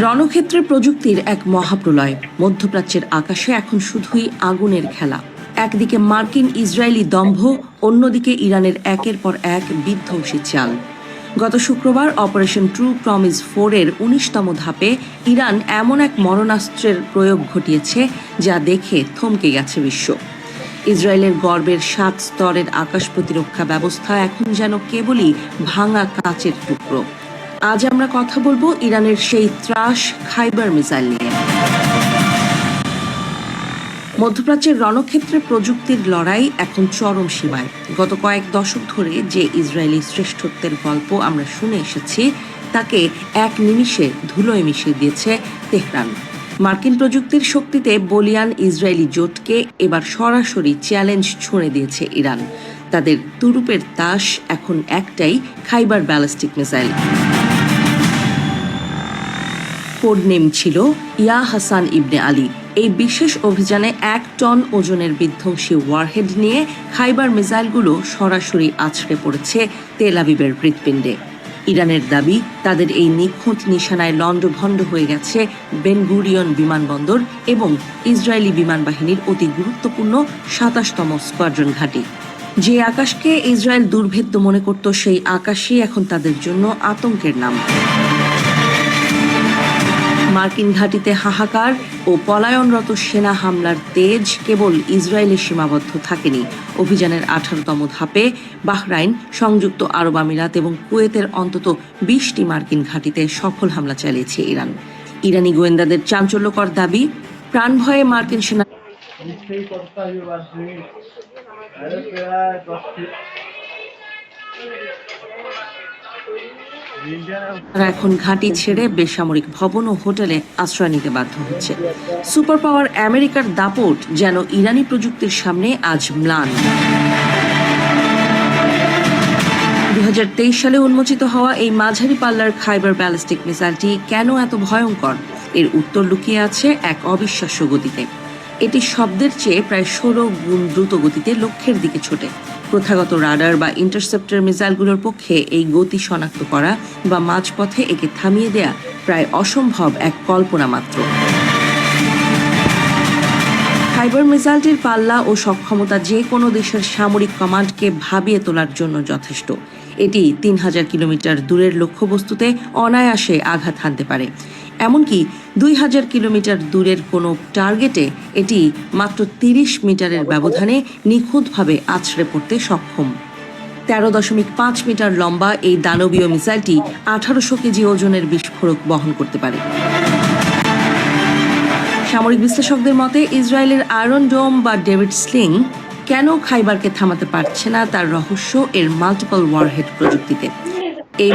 রণক্ষেত্রে প্রযুক্তির এক মহাপ্রলয়। মধ্যপ্রাচ্যের আকাশে এখন শুধুই আগুনের খেলা। একদিকে মার্কিন ইসরায়েলি দম্ভ, অন্যদিকে ইরানের একের পর এক বিধ্বংসী চাল। গত শুক্রবার অপারেশন ট্রু প্রমিস 4 এর 19তম ধাপে ইরান এমন এক মরণাস্ত্রের প্রয়োগ ঘটিয়েছে যা দেখে থমকে গেছে বিশ্ব। ইসরায়েলের গর্বের 7 স্তরের আকাশ প্রতিরক্ষা ব্যবস্থা এখন যেন কেবলই ভাঙা কাচের টুকরো। আজ আমরা কথা বলবো ইরানের সেই ত্রাস খাইবার মিসাইল নিয়ে। মধ্যপ্রাচ্যের রণক্ষেত্রে প্রযুক্তির লড়াই এখন চরম সীমায়। গত কয়েক দশক ধরে যে ইসরায়েলি শ্রেষ্ঠত্বের গল্প আমরা শুনে এসেছি তাকে এক নিমিষে ধুলোয় মিশিয়ে দিয়েছে তেহরান। মার্কিন প্রযুক্তির শক্তিতে বলিয়ান ইসরায়েলি জোটকে এবার সরাসরি চ্যালেঞ্জ ছুঁড়ে দিয়েছে ইরান। তাদের তুরুপের তাস এখন একটাই, খাইবার ব্যালিস্টিক মিসাইল। কোড নেম ছিল ইয়া হাসান ইবনে আলী। এই বিশেষ অভিযানে 1 টন ওজনের বিধ্বংসী ওয়ারহেড নিয়ে খাইবার মিসাইলগুলো সরাসরি আছড়ে পড়েছে তেল আবিবের হৃৎপিণ্ডে। ইরানের দাবি, তাদের এই নিখুঁত নিশানায় লণ্ডভণ্ড হয়ে গেছে বেন গুরিয়ন বিমানবন্দর এবং ইসরায়েলি বিমান বাহিনীর অতি গুরুত্বপূর্ণ 27তম স্কোয়াড্রন ঘাঁটি। যে আকাশকে ইসরায়েল দুর্ভেদ্য মনে করত, সেই আকাশই এখন তাদের জন্য আতঙ্কের নাম। মার্কিন ঘাঁটিতে হাহাকার ও পলায়নরত সেনা হামলার তেজ কেবল ইসরায়েলে সীমাবদ্ধ থাকেনি। অভিযানের 18তম ধাপে বাহরাইন, সংযুক্ত আরব আমিরাত এবং কুয়েতের অন্তত 20টি মার্কিন ঘাঁটিতে সফল হামলা চালিয়েছে ইরান। ইরানি গোয়েন্দাদের চাঞ্চল্যকর দাবি, প্রাণভয়ে মার্কিন সেনা তারা এখন ঘাঁটি ছেড়ে বেসামরিক ভবন ও হোটেলে আশ্রয় নিতে বাধ্য হচ্ছে। সুপার পাওয়ার আমেরিকার দাপট যেন ইরানি প্রযুক্তির সামনে আজ ম্লান। 2023 সালে উন্মোচিত হওয়া এই মাঝারি পাল্লার খাইবার ব্যালিস্টিক মিসাইলটি কেন এত ভয়ঙ্কর? এর উত্তর লুকিয়ে আছে এক অবিশ্বাস্য গতিতে। এটি শব্দের চেয়ে প্রায় 16 গুণ দ্রুত গতিতে লক্ষ্যের দিকে ছোটে। প্রথাগত রাডার বা ইন্টারসেপ্টর মিসাইলগুলোর পক্ষে এই গতি শনাক্ত করা বা মাঝপথে একে থামিয়ে দেয়া প্রায় অসম্ভব এক কল্পনা মাত্র। খাইবার মিসাইলটির পাল্লা ও সক্ষমতা যে কোনো দেশের সামরিক কমান্ডকে ভাবিয়ে তোলার জন্য যথেষ্ট। এটি 3000 কিলোমিটার দূরের লক্ষ্যবস্তুতে অনায়াসে আঘাত হানতে পারে। এমনকি 2000 কিলোমিটার দূরের কোনো টার্গেটে এটি মাত্র 30 মিটারের ব্যবধানে নিখুঁতভাবে আছড়ে পড়তে সক্ষম। 13.5 মিটার লম্বা এই দানবীয় মিসাইলটি 1800 কেজি ওজনের বিস্ফোরক বহন করতে পারে। সামরিক বিশ্লেষকদের মতে ইসরায়েলের আয়রন ডোম বা ডেভিড স্লিং কেন খাইবারকে থামাতে পারছে না তার রহস্য এর মাল্টিপল ওয়ারহেড প্রযুক্তিতে। এই